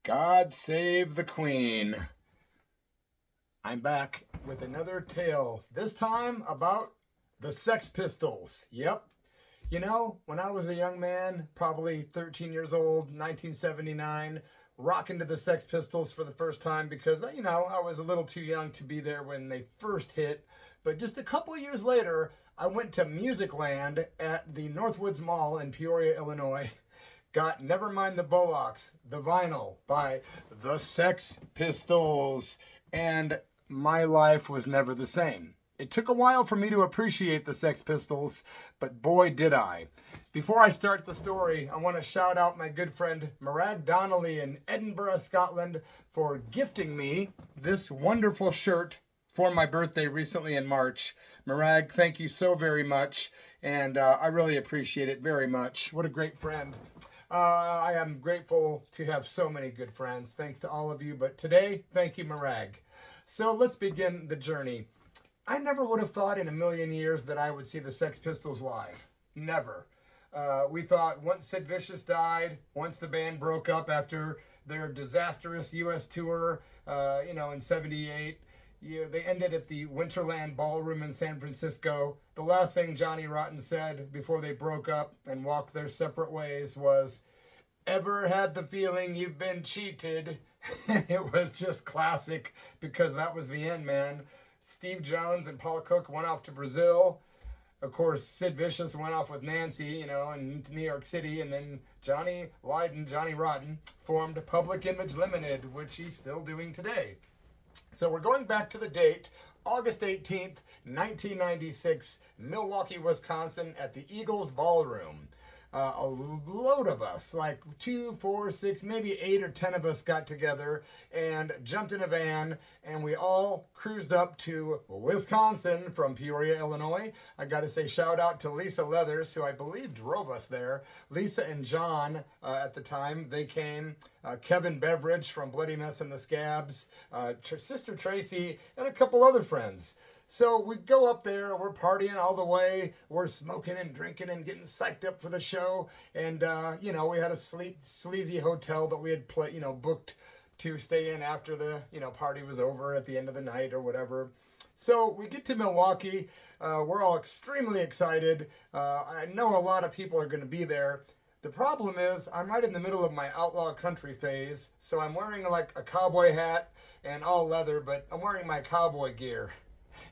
God save the Queen. I'm back with another tale, this time about the Sex Pistols. Yep. You know, when I was a young man, probably 13 years old, 1979, rocking to the Sex Pistols for the first time because, I was a little too young to be there when they first hit. But just a couple of years later, I went to Musicland at the Northwoods Mall in Peoria, Illinois. Got Nevermind the Bollocks, the vinyl by the Sex Pistols. And my life was never the same. It took a while for me to appreciate the Sex Pistols, but boy did I. Before I start the story, I want to shout out my good friend Marag Donnelly in Edinburgh, Scotland, for gifting me this wonderful shirt for my birthday recently in March. Marag, thank you so very much, and I really appreciate it very much. What a great friend. I am grateful to have so many good friends. Thanks to all of you, but today, thank you, Marag. So let's begin the journey. I never would have thought in a million years that I would see the Sex Pistols live. Never. We thought once Sid Vicious died, once the band broke up after their disastrous U.S. tour, in 78, they ended at the Winterland Ballroom in San Francisco. The last thing Johnny Rotten said before they broke up and walked their separate ways was, "Ever had the feeling you've been cheated?" It was just classic because that was the end, man. Steve Jones and Paul Cook went off to Brazil. Of course, Sid Vicious went off with Nancy, in New York City. And then Johnny Rotten, formed Public Image Limited, which he's still doing today. So we're going back to the date, August 18th, 1996, Milwaukee, Wisconsin, at the Eagles Ballroom. A load of us, like 2, 4, 6, maybe 8 or 10 of us got together and jumped in a van, and we all cruised up to Wisconsin from Peoria, Illinois. I got to say shout out to Lisa Leathers, who I believe drove us there. Lisa and John, at the time, they came. Kevin Beveridge from Bloody Mess and the Scabs, Sister Tracy, and a couple other friends. So we go up there, we're partying all the way, we're smoking and drinking and getting psyched up for the show. And, we had a sleazy hotel that we had booked to stay in after the, party was over at the end of the night or whatever. So we get to Milwaukee, we're all extremely excited. I know a lot of people are going to be there. The problem is I'm right in the middle of my outlaw country phase, so I'm wearing like a cowboy hat and all leather, but I'm wearing my cowboy gear.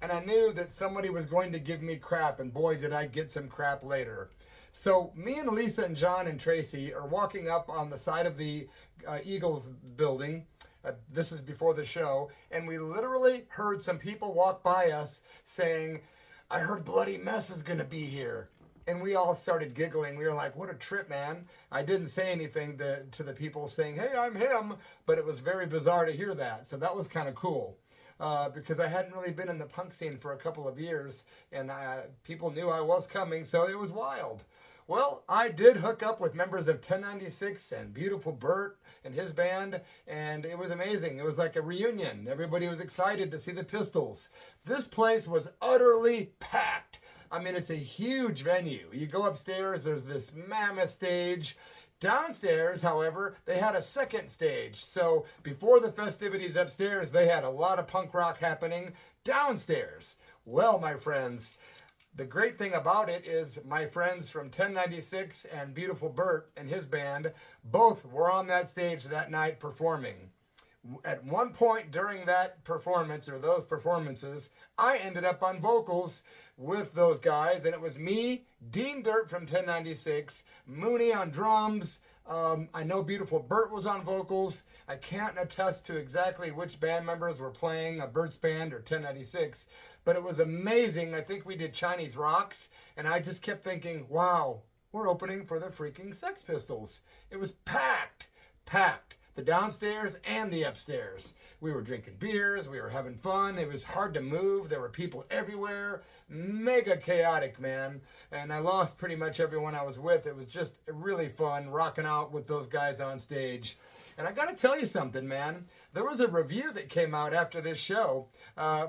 And I knew that somebody was going to give me crap, and boy, did I get some crap later. So me and Lisa and John and Tracy are walking up on the side of the Eagles building. This is before the show. And we literally heard some people walk by us saying, "I heard Bloody Mess is going to be here." And we all started giggling. We were like, what a trip, man. I didn't say anything to the people saying, "Hey, I'm him." But it was very bizarre to hear that. So that was kind of cool. Because I hadn't really been in the punk scene for a couple of years, and people knew I was coming, so it was wild. Well, I did hook up with members of 1096 and Beautiful Bert and his band, and it was amazing. It was like a reunion. Everybody was excited to see the Pistols. This place was utterly packed. I mean, it's a huge venue. You go upstairs, there's this mammoth stage. Downstairs, however, they had a second stage. So before the festivities upstairs, they had a lot of punk rock happening downstairs. Well, my friends, the great thing about it is my friends from 1096 and Beautiful Bert and his band both were on that stage that night performing. At one point during that performance, or those performances, I ended up on vocals with those guys, and it was me, Dean Dirt from 1096, Mooney on drums. I know Beautiful Bert was on vocals. I can't attest to exactly which band members were playing a Bert's band or 1096, but it was amazing. I think we did Chinese Rocks, and I just kept thinking, wow, we're opening for the freaking Sex Pistols. It was packed. The downstairs and the upstairs. We were drinking beers. We were having fun. It was hard to move. There were people everywhere. Mega chaotic, man. And I lost pretty much everyone I was with. It was just really fun rocking out with those guys on stage. And I got to tell you something, man. There was a review that came out after this show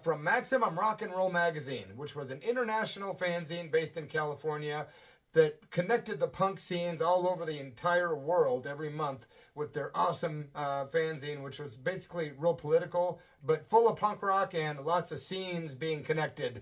from Maximum Rock and Roll magazine, which was an international fanzine based in California. that connected the punk scenes all over the entire world every month with their awesome fanzine, which was basically real political, but full of punk rock and lots of scenes being connected.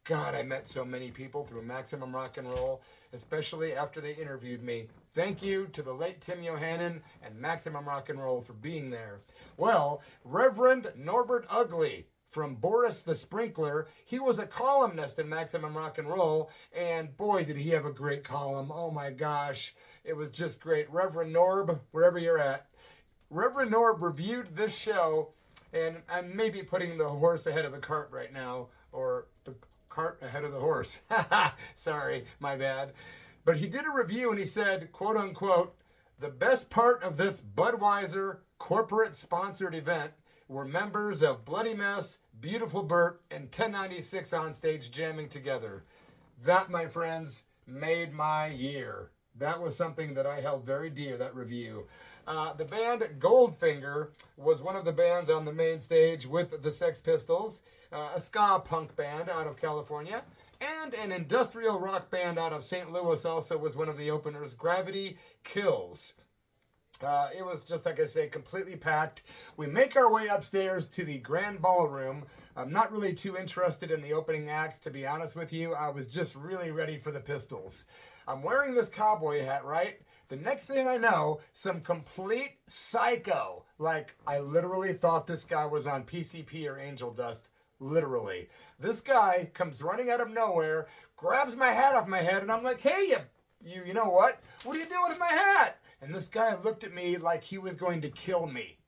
God, I met so many people through Maximum Rock and Roll, especially after they interviewed me. Thank you to the late Tim Yohannan and Maximum Rock and Roll for being there. Well, Reverend Norbert Ugly from Boris the Sprinkler, he was a columnist in Maximum Rock and Roll, and boy, did he have a great column. Oh my gosh, it was just great. Reverend Norb, wherever you're at. Reverend Norb reviewed this show, and I'm maybe putting the horse ahead of the cart right now, or the cart ahead of the horse. Sorry, my bad. But he did a review and he said, quote unquote, the best part of this Budweiser corporate sponsored event were members of Bloody Mess, Beautiful Burt, and 1096 on stage jamming together. That, my friends, made my year. That was something that I held very dear, that review. The band Goldfinger was one of the bands on the main stage with the Sex Pistols, a ska punk band out of California, and an industrial rock band out of St. Louis also was one of the openers, Gravity Kills. It was just, like I say, completely packed. We make our way upstairs to the Grand Ballroom. I'm not really too interested in the opening acts, to be honest with you. I was just really ready for the Pistols. I'm wearing this cowboy hat, right? The next thing I know, some complete psycho. Like, I literally thought this guy was on PCP or Angel Dust. Literally. This guy comes running out of nowhere, grabs my hat off my head, and I'm like, hey, you know what? What are you doing with my hat? And this guy looked at me like he was going to kill me.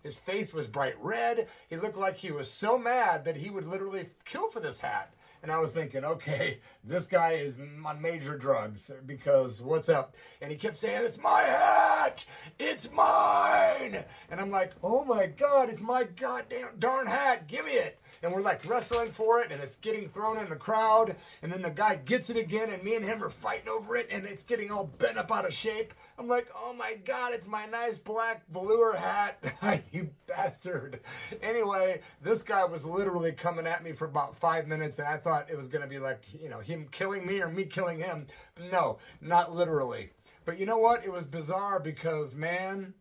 His face was bright red. He looked like he was so mad that he would literally kill for this hat. And I was thinking, okay, this guy is on major drugs because what's up? And he kept saying, it's my hat! It's mine! And I'm like, oh my God, it's my goddamn darn hat. Give me it. And we're like wrestling for it, and it's getting thrown in the crowd. And then the guy gets it again, and me and him are fighting over it, and it's getting all bent up out of shape. I'm like, oh my God, it's my nice black velour hat. You bastard. Anyway, this guy was literally coming at me for about 5 minutes, and I thought it was going to be like, you know, him killing me or me killing him. But no, not literally. But you know what? It was bizarre because, man,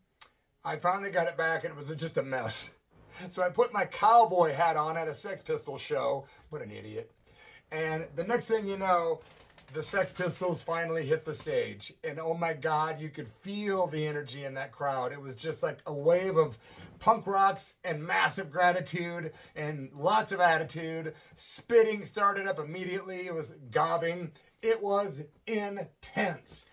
I finally got it back, and it was just a mess. So I put my cowboy hat on at a Sex Pistols show. What an idiot. And the next thing you know, the Sex Pistols finally hit the stage. And oh my God, you could feel the energy in that crowd. It was just like a wave of punk rocks and massive gratitude and lots of attitude. Spitting started up immediately. It was gobbing. It was intense.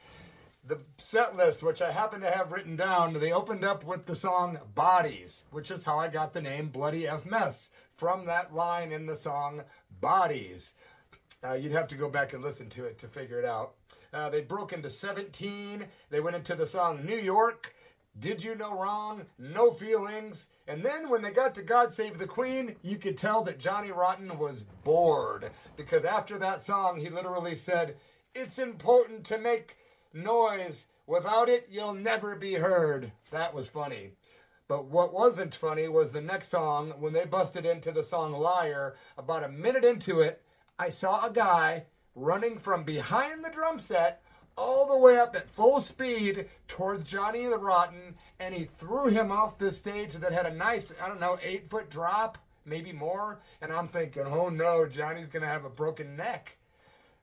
The set list, which I happen to have written down, they opened up with the song Bodies, which is how I got the name Bloody F Mess, from that line in the song Bodies. You'd have to go back and listen to it to figure it out. They broke into 17. They went into the song New York, Did You Know Wrong, No Feelings. And then when they got to God Save the Queen, you could tell that Johnny Rotten was bored. Because after that song, he literally said, it's important to make noise. Without it, you'll never be heard. That was funny. But what wasn't funny was the next song, when they busted into the song Liar. About a minute into it, I saw a guy running from behind the drum set all the way up at full speed towards Johnny the Rotten, and he threw him off this stage that had a nice, 8-foot drop, maybe more. And I'm thinking, oh no, Johnny's going to have a broken neck.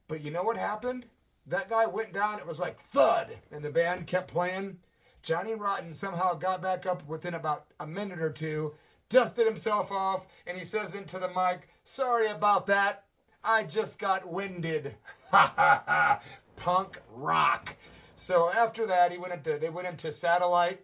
But you know what happened? That guy went down, it was like thud, and the band kept playing. Johnny Rotten somehow got back up within about a minute or two, dusted himself off, and he says into the mic, sorry about that, I just got winded. Ha ha ha, punk rock. So after that, they went into Satellite.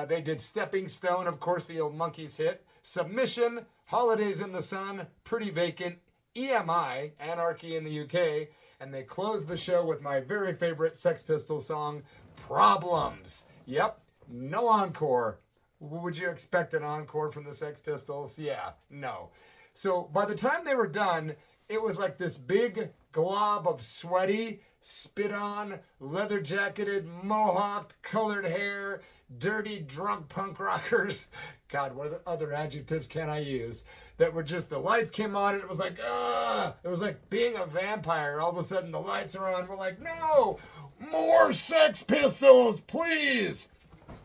They did Stepping Stone, of course, the old Monkees hit. Submission, Holidays in the Sun, Pretty Vacant, EMI, Anarchy in the UK. And they closed the show with my very favorite Sex Pistols song, Problems. Yep, no encore. Would you expect an encore from the Sex Pistols? Yeah, no. So by the time they were done, it was like this big glob of sweaty, spit on, leather jacketed, mohawked, colored hair, dirty, drunk punk rockers. God, what other adjectives can I use? That were just, the lights came on and it was like, ah! It was like being a vampire. All of a sudden the lights are on. We're like, no! More Sex Pistols, please!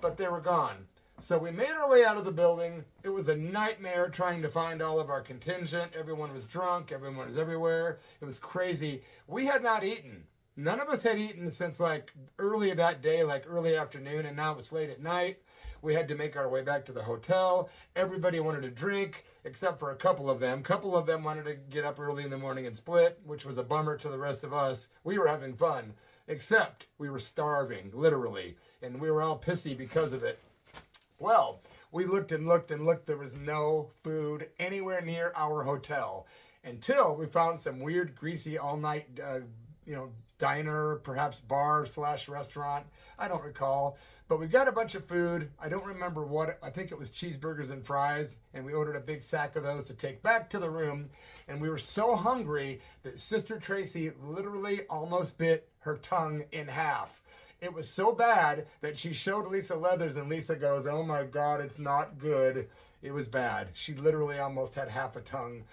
But they were gone. So we made our way out of the building. It was a nightmare trying to find all of our contingent. Everyone was drunk. Everyone was everywhere. It was crazy. We had not eaten. None of us had eaten since like early that day, like early afternoon, and now it was late at night. We had to make our way back to the hotel. Everybody wanted to drink, except for a couple of them. A couple of them wanted to get up early in the morning and split, which was a bummer to the rest of us. We were having fun, except we were starving, literally, and we were all pissy because of it. Well, we looked and looked and looked. There was no food anywhere near our hotel until we found some weird, greasy, all-night, diner, perhaps bar/restaurant. I don't recall. But we got a bunch of food. I don't remember what. I think it was cheeseburgers and fries. And we ordered a big sack of those to take back to the room. And we were so hungry that Sister Tracy literally almost bit her tongue in half. It was so bad that she showed Lisa Leathers, and Lisa goes, "Oh my God, it's not good." It was bad. She literally almost had half a tongue.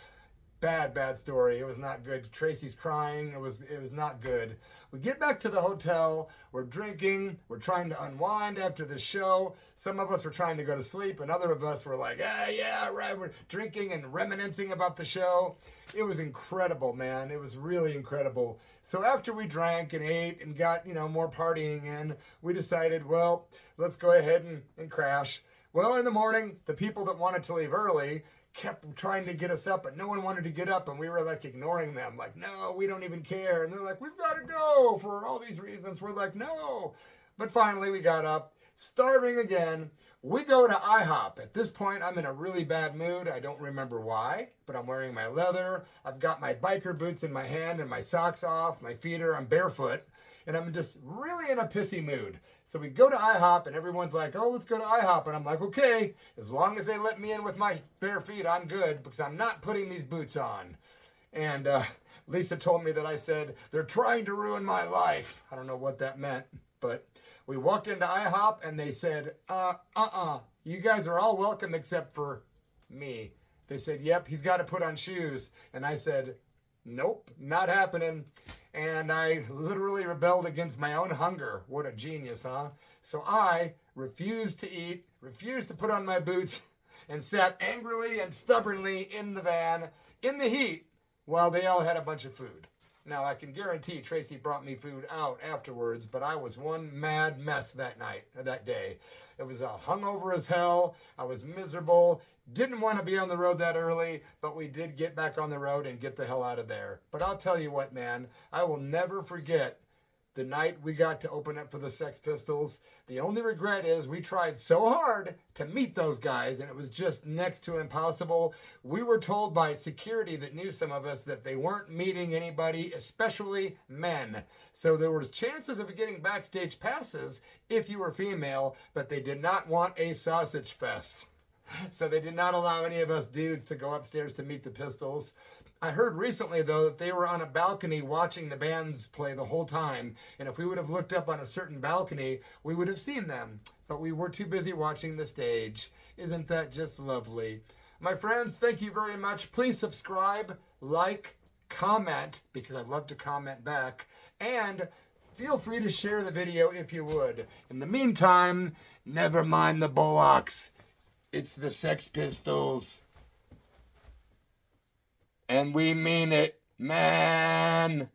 Bad story. It was not good. Tracy's crying. It was not good. We get back to the hotel. We're drinking. We're trying to unwind after the show. Some of us were trying to go to sleep, and other of us were like, yeah, right. We're drinking and reminiscing about the show. It was incredible, man. It was really incredible. So after we drank and ate and got, more partying in, we decided, well, let's go ahead and crash. Well, in the morning, the people that wanted to leave early kept trying to get us up, but no one wanted to get up, and we were like ignoring them, like, no, we don't even care. And they're like, we've got to go for all these reasons. We're like, no. But finally we got up, starving again. We go to IHOP. At this point, I'm in a really bad mood. I don't remember why, but I'm wearing my leather. I've got my biker boots in my hand and my socks off. My feet I'm barefoot. And I'm just really in a pissy mood. So we go to IHOP, and everyone's like, oh, let's go to IHOP. And I'm like, okay, as long as they let me in with my bare feet, I'm good, because I'm not putting these boots on. And Lisa told me that I said, they're trying to ruin my life. I don't know what that meant, but we walked into IHOP, and they said, you guys are all welcome except for me. They said, yep, he's got to put on shoes. And I said, nope, not happening. And I literally rebelled against my own hunger. What a genius, huh? So I refused to eat, refused to put on my boots, and sat angrily and stubbornly in the van, in the heat, while they all had a bunch of food. Now, I can guarantee Tracy brought me food out afterwards, but I was one mad mess that day. It was hungover as hell. I was miserable. Didn't want to be on the road that early, but we did get back on the road and get the hell out of there. But I'll tell you what, man, I will never forget the night we got to open up for the Sex Pistols. The only regret is we tried so hard to meet those guys, and it was just next to impossible. We were told by security that knew some of us that they weren't meeting anybody, especially men. So there was chances of getting backstage passes if you were female, but they did not want a sausage fest. So they did not allow any of us dudes to go upstairs to meet the Pistols. I heard recently, though, that they were on a balcony watching the bands play the whole time. And if we would have looked up on a certain balcony, we would have seen them. But we were too busy watching the stage. Isn't that just lovely? My friends, thank you very much. Please subscribe, like, comment, because I'd love to comment back. And feel free to share the video if you would. In the meantime, never mind the Bollocks. It's the Sex Pistols. And we mean it, man.